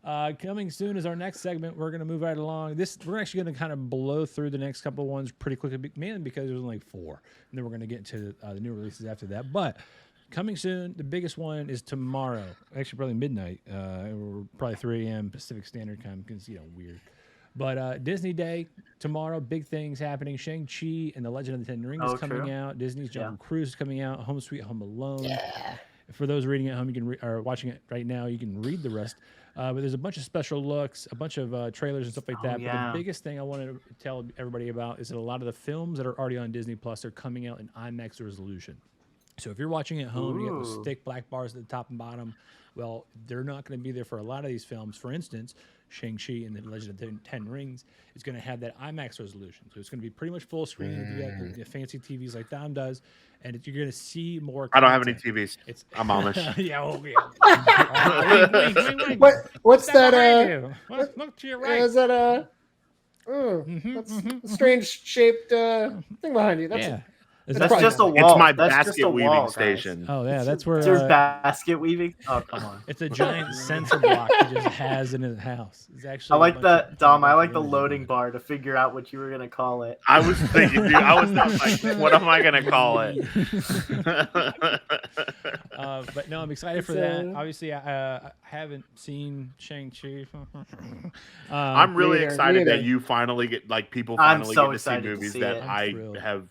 Coming soon is our next segment. We're going to move right along. We're actually going to kind of blow through the next couple of ones pretty quickly, mainly because there's only 4, and then we're going to get into the new releases after that. But coming soon, the biggest one is tomorrow. Actually, probably midnight, or probably 3 a.m. Pacific Standard Time, because weird. But Disney Day tomorrow, big things happening. Shang-Chi and the Legend of the Ten Rings is coming out. Disney's Jungle Cruise is coming out. Home Sweet Home Alone. Yeah. For those reading at home, you can or watching it right now, you can read the rest. But there's a bunch of special looks, a bunch of trailers and stuff like that. Yeah. But the biggest thing I wanted to tell everybody about is that a lot of the films that are already on Disney Plus are coming out in IMAX resolution. So if you're watching at home, you got those thick black bars at the top and bottom. Well, they're not going to be there for a lot of these films. For instance, Shang-Chi and the Legend of the Ten Rings is going to have that IMAX resolution. So it's going to be pretty much full screen if you got fancy TVs like Dom does. And you're going to see more content. I don't have any TVs. I'm Amish. What's that? Look to your right. Is that that's a strange shaped thing behind you. That's just a wall. It's my that's basket weaving station. Oh yeah, that's where. There's basket weaving. Oh come on. It's a giant sensor block he just has in his house. It's actually. I like the Dom. I like the loading bar to figure out what you were gonna call it. I was thinking, dude. I was not like, what am I gonna call it? But no, I'm excited for that. Obviously, I haven't seen Shang-Chi. I'm really excited that you finally get people finally get to see movies that I have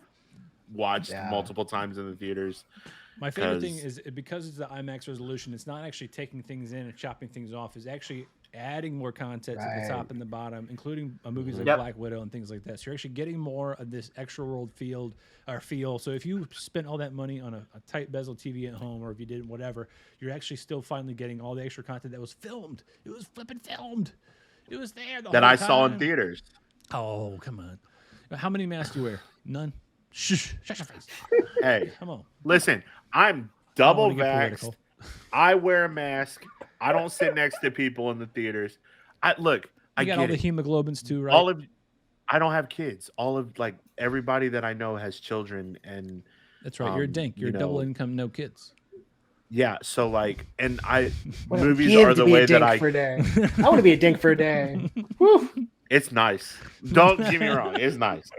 watched multiple times in the theaters. My favorite thing is because it's the IMAX resolution, it's not actually taking things in and chopping things off. It's actually adding more content to the top and the bottom, including movies like Black Widow and things like that. So you're actually getting more of this extra world feel. So if you spent all that money on a tight bezel TV at home, or if you did whatever, you're actually still finally getting all the extra content that was filmed. It was flipping filmed. It was there that I saw in theaters. Oh, come on. How many masks do you wear? None. Shh, shut your face. Hey, come on. Listen, I'm double vaxxed. I wear a mask. I don't sit next to people in the theaters. I got all the hemoglobins too, right? I don't have kids. Everybody that I know has children, and that's right. You're a dink. You're double income, no kids. Yeah. So movies are the way that I want to be a dink for a day. Woo. It's nice. Don't get me wrong. It's nice.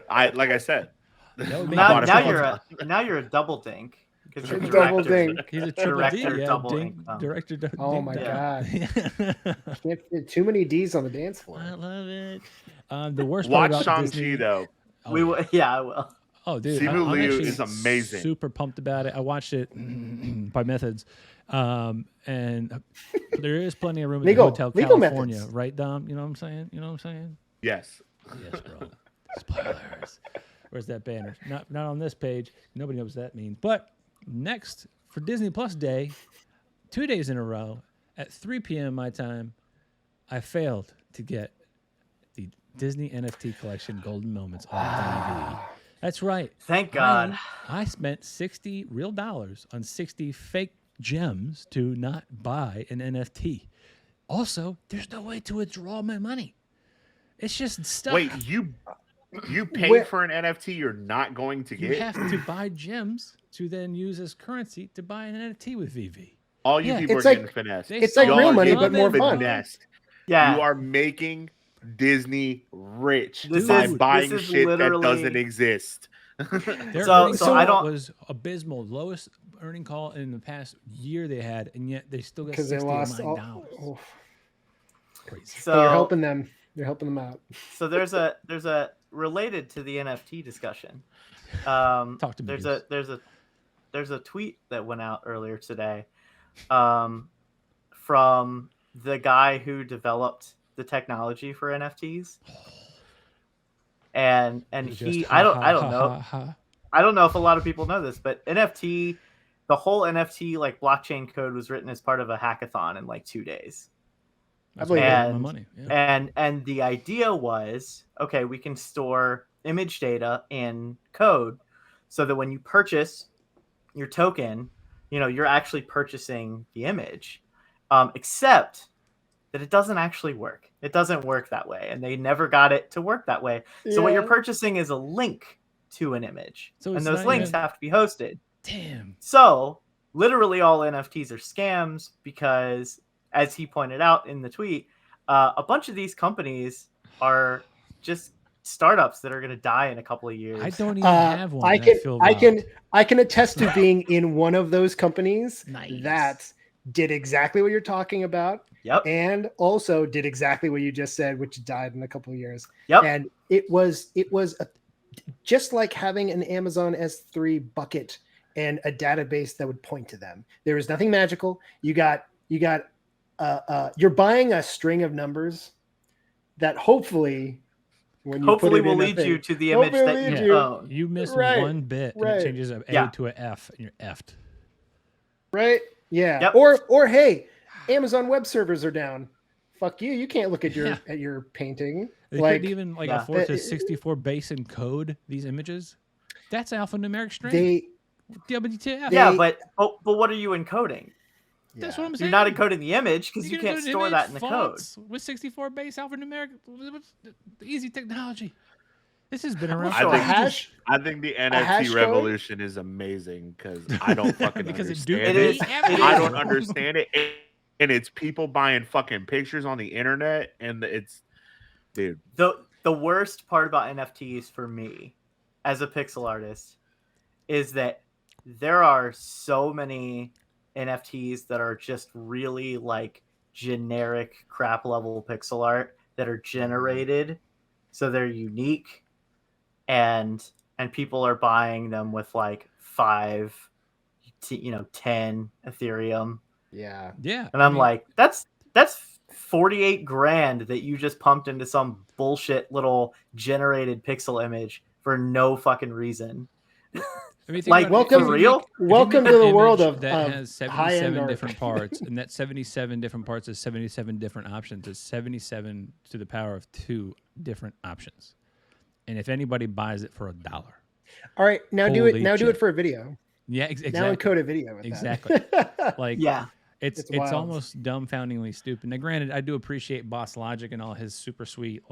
Like I said. Now you're a double dink because you're a double dink. He's a triple director, D, double dink. Director. Oh my god! Can't fit too many D's on the dance floor. I love it. The worst part about Shang-Chi Disney, though. I will. Oh, dude, Simu Liu is amazing. Super pumped about it. I watched it by Methods, and there is plenty of room in the Hotel California, methods. Right, Dom? You know what I'm saying? Yes. Yes, bro. Spoilers. Where's that banner? Not on this page. Nobody knows what that means. But next, for Disney Plus Day, 2 days in a row, at 3 p.m. my time, I failed to get the Disney NFT collection Golden Moments on DVD. That's right. Thank God. I spent $60 real dollars on 60 fake gems to not buy an NFT. Also, there's no way to withdraw my money. It's just stuff. Wait, you pay for an NFT you're not going to get? You have to buy gems to then use as currency to buy an NFT with VV. All you people are getting finessed. It's like real money, but more fun. Yeah. You are making Disney rich by buying shit that doesn't exist. Their earnings call was abysmal. Lowest earning call in the past year they had, and yet they still got $69. Crazy. So you're helping them. You're helping them out. So there's a related to the NFT discussion. Talk to me. There's a tweet that went out earlier today, from the guy who developed the technology for NFTs. And he I don't know if a lot of people know this, but the whole NFT blockchain code was written as part of a hackathon in 2 days. That's my money. Yeah. And the idea was, okay, we can store image data in code so that when you purchase your token, you're actually purchasing the image, except that it doesn't actually work. It doesn't work that way, and they never got it to work that way. So what you're purchasing is a link to an image, and those links have to be hosted. Damn. So literally all NFTs are scams because as he pointed out in the tweet, a bunch of these companies are just startups that are going to die in a couple of years. I don't even have one. I can attest to being in one of those companies that did exactly what you're talking about. Yep. And also did exactly what you just said, which died in a couple of years. Yep. And it was just like having an Amazon S3 bucket and a database that would point to them. There was nothing magical. You're buying a string of numbers that hopefully will lead you to the image that you own. You miss one bit and it changes an A to an F and you're effed. Right? Yeah. Yep. Or hey, Amazon web servers are down. Fuck you. You can't look at your painting. They couldn't even afford to 64 base encode these images. That's alphanumeric string. WTF. Yeah, but what are you encoding? That's what I'm saying. You're not encoding the image because you can't store that in the code. With 64 base alphanumeric, easy technology. This has been around. I think the NFT revolution is amazing because I don't fucking understand it. I don't understand it. And it's people buying fucking pictures on the internet, and it's, dude. The worst part about NFTs for me, as a pixel artist, is that there are so many NFTs that are just really like generic crap level pixel art that are generated, so they're unique, and people are buying them with like 10 Ethereum. Yeah. And I'm like, that's 48 grand that you just pumped into some bullshit little generated pixel image for no fucking reason. I mean, welcome to the world of that has 77 different parts, and that 77 different parts is 77 different options. It's 77 to the power of 2 different options. And if anybody buys it for $1, all right, now do it for a video. Yeah, exactly. Now encode a video with exactly. that. It's almost dumbfoundingly stupid. Now, granted, I do appreciate Boss Logic and all his super sweet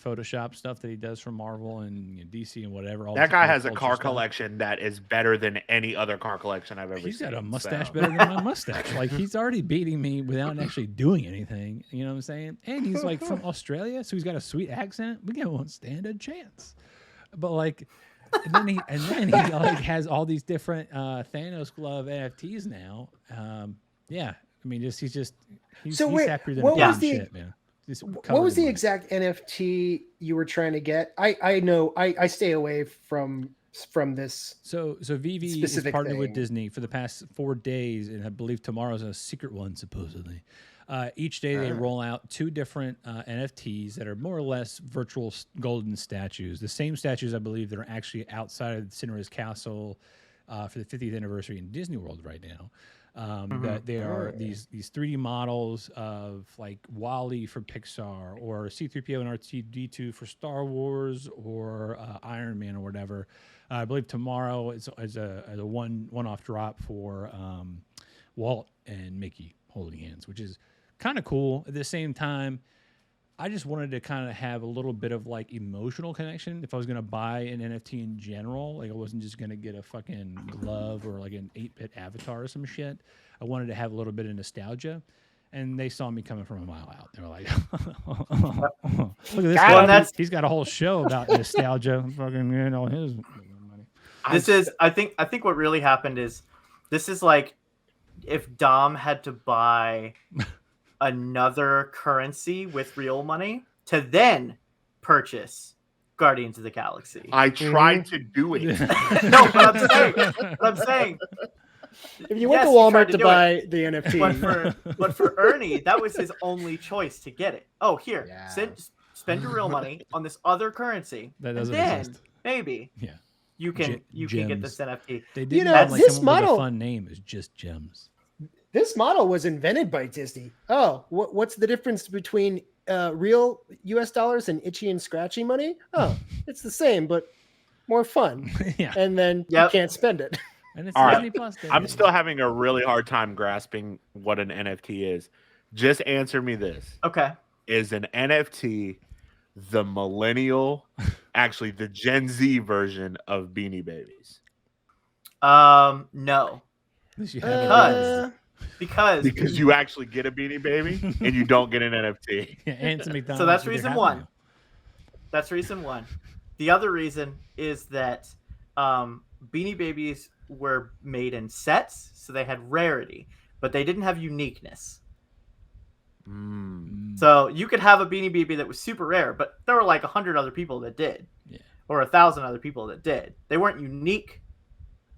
Photoshop stuff that he does for Marvel and DC and whatever. That guy has a car collection that is better than any other car collection I've ever seen. He's got a mustache better than my mustache. He's already beating me without actually doing anything. You know what I'm saying? And he's from Australia, so he's got a sweet accent. We won't stand a chance. But and then he has all these different Thanos glove NFTs now. Yeah, I mean, he's happier than shit, man. What was the exact NFT you were trying to get? I know I stay away from this. So VV is partnered with Disney for the past 4 days, and I believe tomorrow's a secret one supposedly. Each day they roll out 2 different NFTs that are more or less virtual golden statues. The same statues, I believe, that are actually outside of Cinera's castle for the 50th anniversary in Disney World right now. That they are these 3D models of Wall-E for Pixar, or C-3PO and R2-D2 for Star Wars, or Iron Man or whatever. I believe tomorrow is a one-off drop for Walt and Mickey holding hands, which is kind of cool. At the same time, I just wanted to kind of have a little bit of emotional connection if I was going to buy an NFT in general. I wasn't just going to get a fucking glove or an 8-bit avatar or some shit. I wanted to have a little bit of nostalgia. And they saw me coming from a mile out. They were like, look at this guy. He's got a whole show about nostalgia. Fucking, his money. I think what really happened is, this is like if Dom had to buy another currency with real money to then purchase Guardians of the Galaxy. I tried to do it. No, what I'm saying. If you went to Walmart to buy the NFT, but for Ernie, that was his only choice to get it. Oh, here, spend your real money on this other currency, that doesn't and then exist. Maybe you can get this NFT. They did this model with a fun name is just gems. This model was invented by Disney. Oh, what's the difference between real US dollars and itchy and scratchy money? Oh, it's the same, but more fun. And then you can't spend it. And it's all right. Plus I'm still having a really hard time grasping what an NFT is. Just answer me this. Okay. Is an NFT the millennial, actually the Gen Z version of Beanie Babies? No. You have Because you actually get a Beanie Baby and you don't get an NFT. Yeah, and some McDonald's. So that's reason one. That's reason one. The other reason is that Beanie Babies were made in sets, so they had rarity, but they didn't have uniqueness. So you could have a Beanie Baby that was super rare, but there were like 100 other people that did, or 1,000 other people that did. They weren't unique.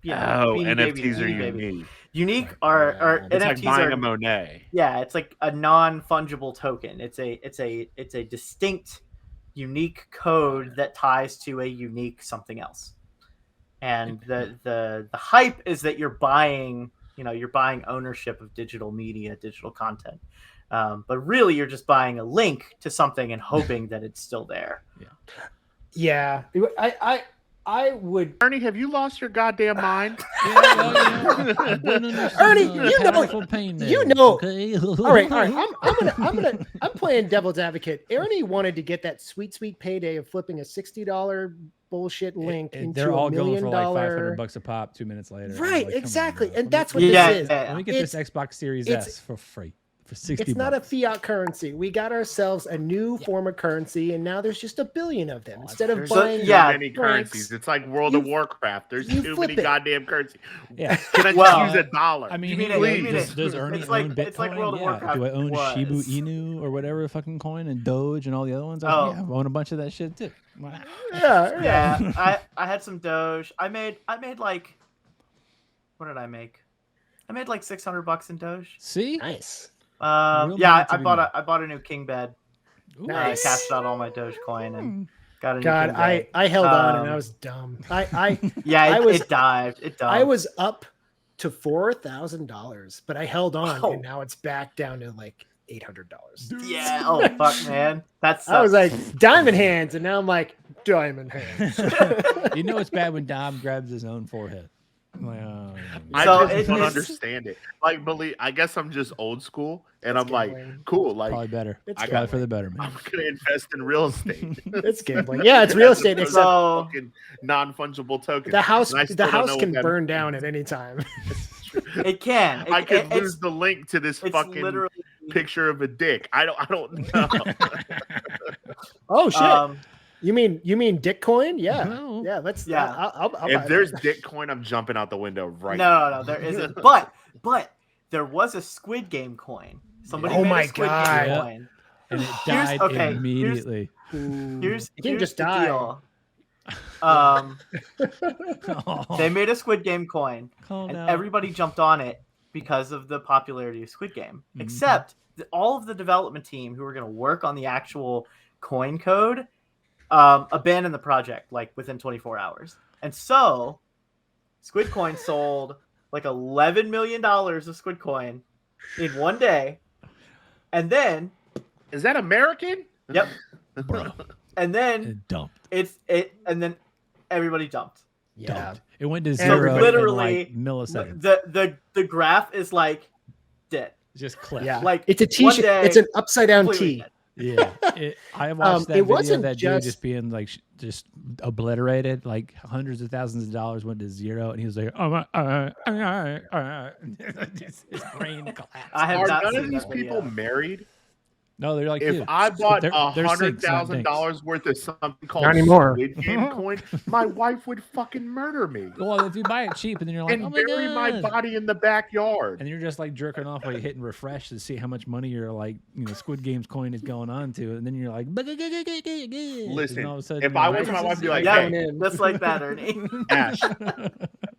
NFTs are unique. Unique are it's NFTs like buying are, a Monet. Yeah, it's like a non-fungible token. It's a distinct, unique code that ties to a unique something else. And the hype is that you're buying ownership of digital media, digital content. But really, you're just buying a link to something and hoping that it's still there. Yeah. I would. Ernie, have you lost your goddamn mind? Ernie, you know. Okay? All right. I'm playing devil's advocate. Ernie wanted to get that sweet payday of flipping a $60 bullshit link into they're all $1 million. going for like $500 a pop 2 minutes later. Right, like, exactly, on, and that's what this is. Let me get this Xbox Series S for free. For $60. It's not a fiat currency. We got ourselves a new form of currency, and now there's just a billion of them. Instead of buying too many currencies, it's like World of Warcraft. There's too many goddamn currencies. Yeah, can I just use $1? I mean, does Ernie own Bitcoin? It's like World of Warcraft. Do I own Shiba Inu or whatever fucking coin and Doge and all the other ones? I own a bunch of that shit too. Yeah. I had some Doge. I made like, what did I make? I made like $600 in Doge. See, nice. I bought a new king bed. Nice. I cashed out all my Dogecoin and got a new God, king bed. I held on and I was dumb. It dived. It dived. I was up to $4,000, but I held on and now it's back down to like $800. Yeah. Oh fuck, man. I was like diamond hands, and now I'm like diamond hands. You know it's bad when Dom grabs his own forehead. Like, I just don't understand it. Like, I guess I'm just old school, and I'm gambling. like, cool. Like, probably better. It's probably for the better, man. I'm gonna invest in real estate. It's gambling. Yeah, it's real estate. Except fucking non-fungible tokens. The house can burn down at any time. It can. I could lose the link to this fucking picture of a dick. I don't know. Oh shit. You mean Dickcoin? Yeah. No. Yeah, let's I'll if there's Dickcoin, I'm jumping out the window right now. No, there isn't. But there was a Squid Game coin. Somebody made a Squid Game coin. And it died immediately. Here's just the die. deal. They made a Squid Game coin, and everybody jumped on it because of the popularity of Squid Game. Mm-hmm. Except all of the development team who were going to work on the actual coin code abandoned the project like within 24 hours. And so Squid Coin sold like $11 million of Squid Coin in one day. And then is that American? Yep. Bro. And then it dumped. And then everybody dumped. Yeah. Dumped. It went to zero literally in like milliseconds. The graph is like dead. Just click. Yeah. Like it's a t-shirt. It's an upside down T. Yeah, I watched that video of that dude just being like just obliterated. Like hundreds of thousands of dollars went to zero, and he was like, his brain collapsed. Are none of these people married? No, they're like, if I bought $100,000 worth of something called Squid Game coin, my wife would fucking murder me. Well, if you buy it cheap and then you're like, and bury my body in the backyard, and you're just like jerking off while you're hitting refresh to see how much money your Squid Game's coin is going on to, and then you're like, listen, if I went to my wife and be like, hey, just like that, Ernie, Ash,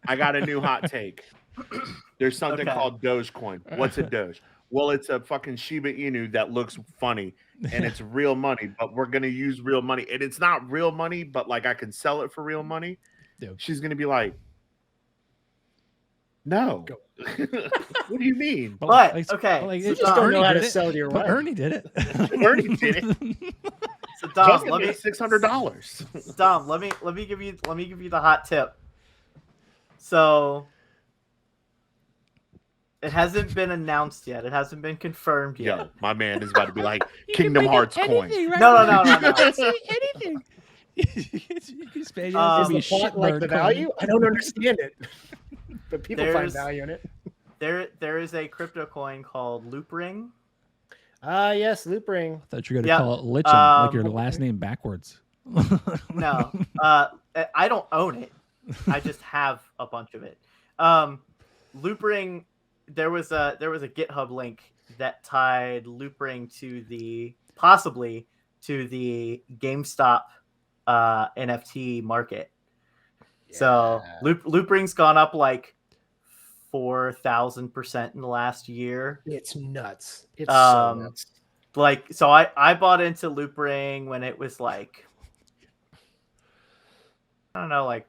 I got a new hot take. There's something called Dogecoin. What's a Doge? Well, it's a fucking Shiba Inu that looks funny, and it's real money, but we're going to use real money. And it's not real money, but, like, I can sell it for real money. Dude. She's going to be like, no. What do you mean? But okay. Like, you just don't know how to sell your wife. Ernie did it. Ernie did it. So, Dom, let me $600. Dom, let me give you the hot tip. So it hasn't been announced yet. It hasn't been confirmed yet. Yo, my man is about to be like Kingdom Hearts coin. Right? No. Anything. Is the plot like the value? I don't understand it. But people find value in it. there is a crypto coin called Loop Ring. Yes, Loop Ring. I thought you were going to call it Lichen, like your last name backwards. No, I don't own it. I just have a bunch of it. Loop Ring, there was a GitHub link that tied Loop Ring to possibly to the GameStop NFT market. Yeah. So Loop Ring's gone up like 4,000% in the last year. It's nuts. It's so nuts. Like, so I bought into Loop Ring when it was like, I don't know, like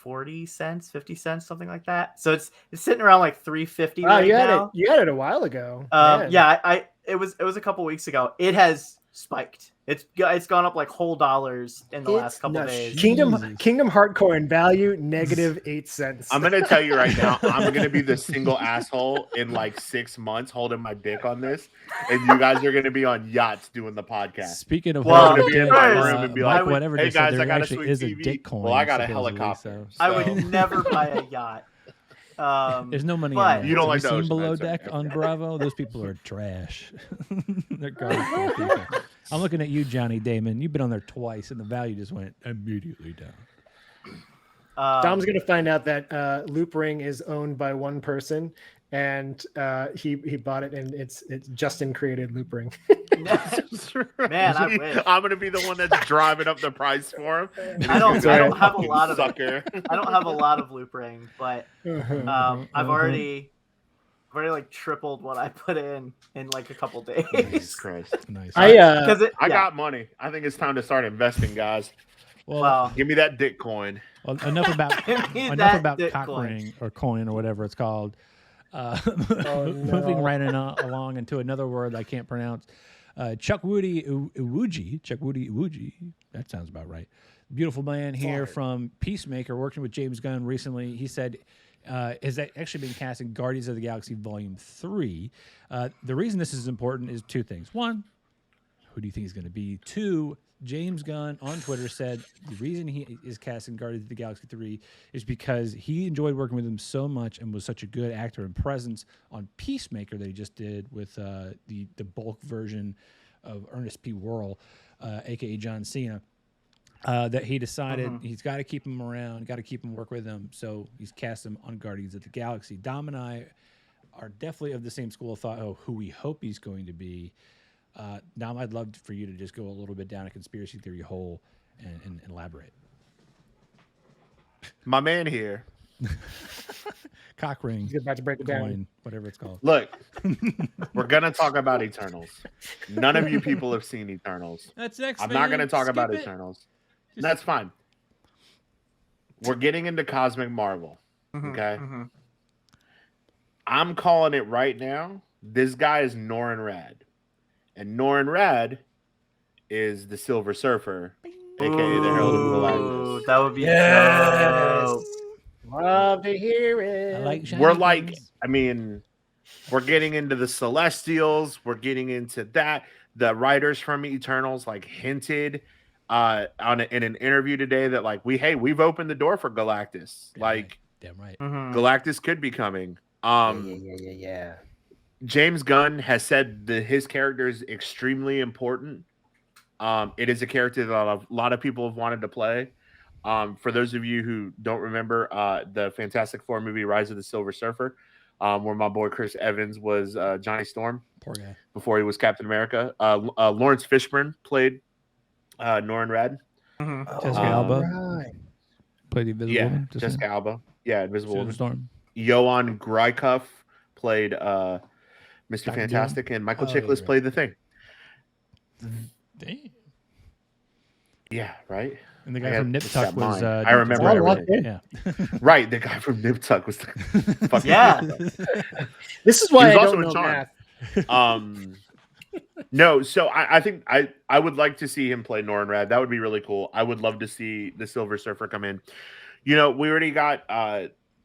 40 cents, 50 cents, something like that. So it's sitting around like 350 right now. You had it a while ago. Yeah, it was a couple weeks ago. It has spiked. It's gone up like whole dollars in the last couple days. Kingdom Heart coin value -8 cents. I'm gonna tell you right now, I'm gonna be the single asshole in like 6 months holding my dick on this, and you guys are gonna be on yachts doing the podcast. Speaking of, I'm gonna be in my room and be like, whatever. "Hey guys, I got a sweet TV. A dick coin, well, I got a helicopter." So. I would never buy a yacht. There's no money in that. You don't like those. Seen Below Deck on Bravo? Those people are trash. They're garbage people. I'm looking at you, Johnny Damon. You've been on there twice, and the value just went immediately down. Dom's going to find out that Loop Ring is owned by one person, and he bought it, and it's Justin created Loop Ring. Man, I wish. I'm gonna be the one that's driving up the price for him. I don't have a lot of sucker. I don't have a lot of Loop Ring, but I've already like tripled what I put in like a couple days. Jesus Christ. Nice. I got money. I think it's time to start investing, guys. Well, give me that dick coin. Well, enough about cock ring or coin or whatever it's called. Moving right along into another word I can't pronounce. Chukwudi Iwuji. That sounds about right. Beautiful man here from Peacemaker, working with James Gunn recently. He said has actually been cast in Guardians of the Galaxy Volume 3. The reason this is important is two things. One, who do you think he's going to be? Two, James Gunn on Twitter said the reason he is cast in Guardians of the Galaxy 3 is because he enjoyed working with him so much and was such a good actor and presence on Peacemaker that he just did with the bulk version of Ernest P. Worrell, a.k.a. John Cena, that he decided he's got to keep him around, got to keep him work with him, so he's cast him on Guardians of the Galaxy. Dom and I are definitely of the same school of thought, who we hope he's going to be. Dom, I'd love for you to just go a little bit down a conspiracy theory hole and elaborate. My man here. Cock ring. He's about to break it down. Whatever it's called. Look, we're going to talk about Eternals. None of you people have seen Eternals. That's next. I'm not going to talk about Eternals. That's fine. We're getting into Cosmic Marvel. Okay? I'm calling it right now. This guy is Norrin Rad. And Norrin Rad is the Silver Surfer, aka the Herald of Galactus. That would be dope. Love to hear it. We're getting into the Celestials. We're getting into that. The writers from Eternals hinted in an interview today that we've opened the door for Galactus. Damn right. Galactus could be coming. Yeah. James Gunn has said that his character is extremely important. It is a character that a lot of people have wanted to play. For those of you who don't remember the Fantastic Four movie Rise of the Silver Surfer, where my boy Chris Evans was Johnny Storm. Poor guy. Before he was Captain America. Lawrence Fishburne played Norrin Rad. Jessica Alba. Right. Played the Invisible Woman. Jessica Alba. Yeah, Invisible Woman. Storm. Johan Greikuff played Mr. Fantastic, and Michael Chiklis played the Thing. Damn. Yeah, right? And the guy from Nip Tuck was... I remember everything. Yeah. Right, the guy from Nip Tuck was... This is why I don't know math. No, so I think I would like to see him play Norrin Rad. That would be really cool. I would love to see the Silver Surfer come in. We already got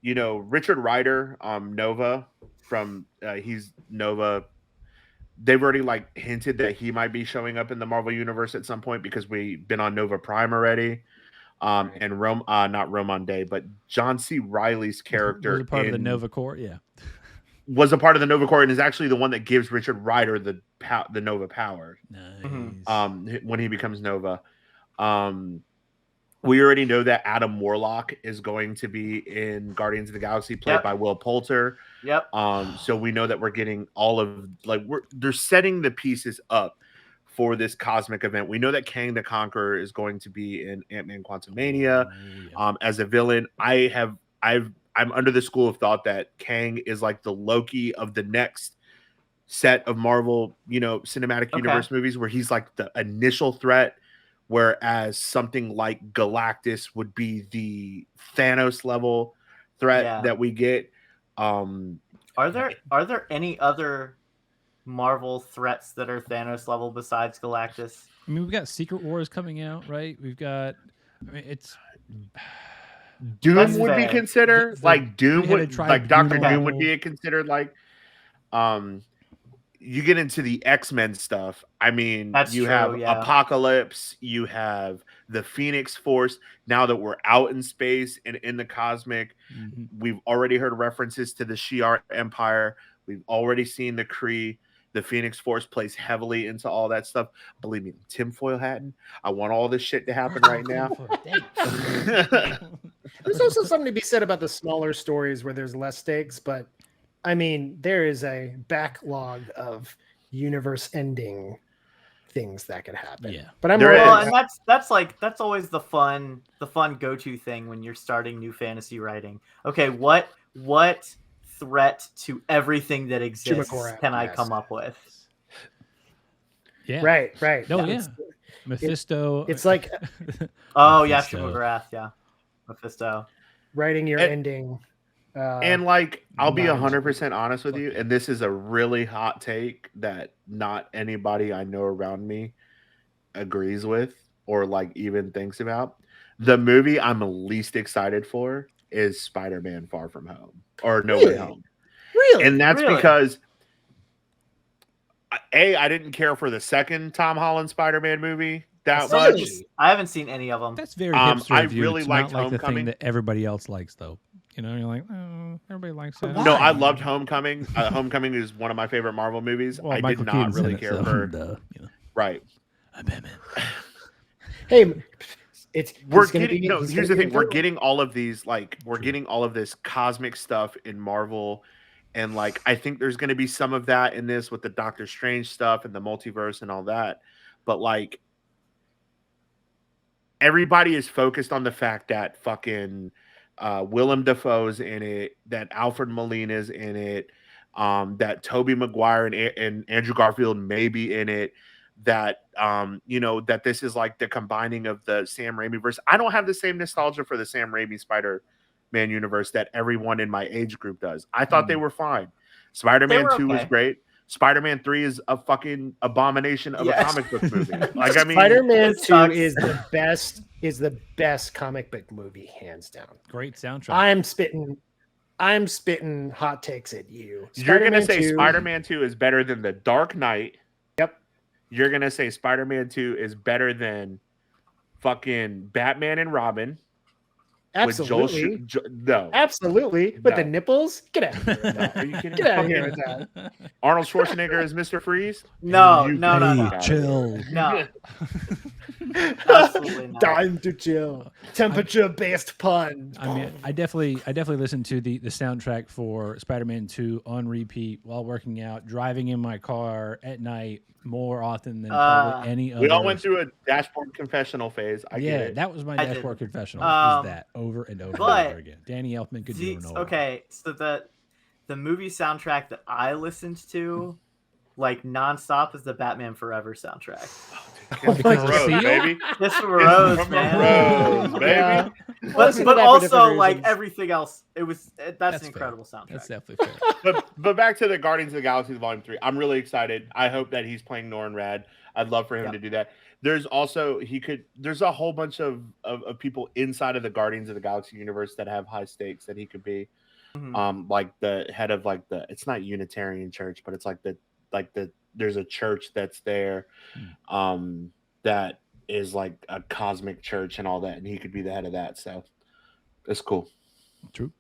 Richard Rider, Nova from he's Nova. They've already hinted that he might be showing up in the Marvel universe at some point because we've been on Nova Prime already. And not Roman Day, but John C. Reilly's character was a part of the Nova Corps, yeah. was a part of the Nova Corps and is actually the one that gives Richard Rider the Nova power. Nice. When he becomes Nova. We already know that Adam Warlock is going to be in Guardians of the Galaxy, played by Will Poulter. Yep. So we know that we're getting all of they're setting the pieces up for this cosmic event. We know that Kang the Conqueror is going to be in Ant-Man Quantumania as a villain. I'm under the school of thought that Kang is like the Loki of the next set of Marvel, cinematic universe movies, where he's like the initial threat. Whereas something like Galactus would be the Thanos level threat that we get. Are there any other Marvel threats that are Thanos level besides Galactus? I mean, we've got Secret Wars coming out, right? We've got. I mean, it's. Doom would be considered Doom would Dr. Doom would be considered you get into the X-Men stuff. I mean, have Apocalypse, you have the Phoenix Force. Now that we're out in space and in the cosmic, we've already heard references to the Shi'ar Empire. We've already seen the Kree. The Phoenix Force plays heavily into all that stuff. Believe me, tinfoil hatting. I want all this shit to happen right now. There's also something to be said about the smaller stories where there's less stakes, but I mean, there is a backlog of universe-ending things that could happen. Yeah, but I'm and that's always the fun go-to thing when you're starting new fantasy writing. Okay, what threat to everything that exists can I come up with? Yeah, right. No, Mephisto. It's like, Shuma-Gorath, Mephisto. Writing your ending. And I'll be 100% honest with you, and this is a really hot take that not anybody I know around me agrees with or even thinks about. The movie I'm least excited for is Spider-Man Far From Home or No Way Home. Really? And that's because I didn't care for the second Tom Holland Spider-Man movie that much. I haven't seen any of them. That's very hipster. I really liked not Homecoming. The thing that everybody else likes, though. You're like, oh, everybody likes that. No, I loved Homecoming. Homecoming is one of my favorite Marvel movies. Well, I Michael did not Keaton's really in it, care so, for. Right. I'm Batman. Hey, here's the thing. We're getting all of these, we're getting all of this cosmic stuff in Marvel. And I think there's going to be some of that in this with the Doctor Strange stuff and the multiverse and all that. But everybody is focused on the fact that fucking Willem Dafoe's in it, that Alfred Molina's in it, that Tobey Maguire and Andrew Garfield may be in it, that that this is the combining of the Sam Raimi verse. I don't have the same nostalgia for the Sam Raimi Spider-Man universe that everyone in my age group does. I thought they were fine. Spider-Man 2 was great. Spider-Man 3 is a fucking abomination of a comic book movie. Spider-Man 2 is the best comic book movie, hands down. Great soundtrack. I'm spitting hot takes at you. You're gonna say Spider-Man 2 is better than The Dark Knight. Yep. You're gonna say Spider-Man 2 is better than fucking Batman and Robin. Absolutely. No. Absolutely. With the nipples? Get out of here. No. Are you kidding? Get out of here with that. Arnold Schwarzenegger is Mr. Freeze? No. Chill. No. Absolutely not. Time to chill. Temperature-based pun. I mean, I definitely listened to the soundtrack for Spider-Man 2 on repeat while working out, driving in my car at night more often than probably any other. We all went through a dashboard confessional phase. I get it. That was my dashboard confessional. Was that over and over and over again. Danny Elfman could do it. Okay, so the movie soundtrack that I listened to nonstop is the Batman Forever soundtrack. Kiss from a Rose, baby. Kiss from a Rose, man. Rose, baby. Yeah. But also everything else, that's an incredible soundtrack. That's definitely fair. But back to the Guardians of the Galaxy Volume 3. I'm really excited. I hope that he's playing Norrin Rad. I'd love for him to do that. There's also there's a whole bunch of people inside of the Guardians of the Galaxy universe that have high stakes that he could be. Mm-hmm. The head of it's not Unitarian Church, but it's there's a church that's there that is a cosmic church and all that, and he could be the head of that. So it's cool. True.